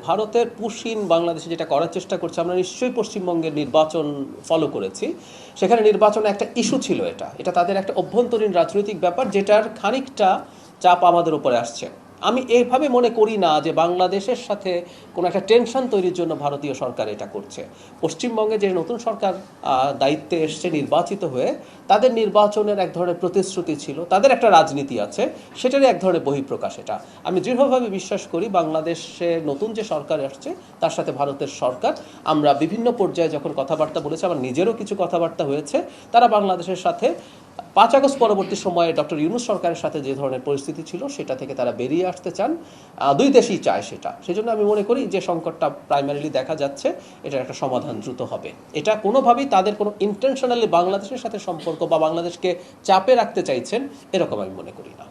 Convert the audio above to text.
ভারতের পুশিন বাংলাদেশে যেটা করার চেষ্টা করছে, আমরা নিশ্চয়ই পশ্চিমবঙ্গের নির্বাচন ফলো করেছি। সেখানে নির্বাচনে একটা ইস্যু ছিল, এটা তাদের একটা অভ্যন্তরীণ রাজনৈতিক ব্যাপার, যেটার খানিকটা চাপ আমাদের উপরে আসছে। আমি এইভাবে মনে করি না যে বাংলাদেশের সাথে কোনো একটা টেনশন তৈরির জন্য ভারতীয় সরকার এটা করছে। পশ্চিমবঙ্গে যে নতুন সরকার দায়িত্বে এসছে নির্বাচিত হয়ে, তাদের নির্বাচনের এক ধরনের প্রতিশ্রুতি ছিল, তাদের একটা রাজনীতি আছে, সেটারই এক ধরনের বহিঃপ্রকাশ এটা। আমি দৃঢ়ভাবে বিশ্বাস করি বাংলাদেশে নতুন যে সরকার আসছে তার সাথে ভারতের সরকার, আমরা বিভিন্ন পর্যায়ে যখন কথাবার্তা বলেছি, আমার নিজেরও কিছু কথাবার্তা হয়েছে, তারা বাংলাদেশের সাথে 5 আগস্ট পরবর্তী সময়ে ডক্টর ইউনূস সরকারের সাথে যে ধরনের পরিস্থিতি ছিল সেটা থেকে তারা বেরিয়ে আসতে চান। দুই দেশই চায় সেটা। সেজন্য আমি মনে করি যে সংকটটা প্রাইমারিলি দেখা যাচ্ছে, এটার একটা সমাধান দ্রুত হবে। এটা কোনোভাবেই তাদের কোনো ইন্টেনশনালি বাংলাদেশের সাথে সম্পর্ক বা বাংলাদেশকে চাপে রাখতে চাইছেন এরকম আমি মনে করি না।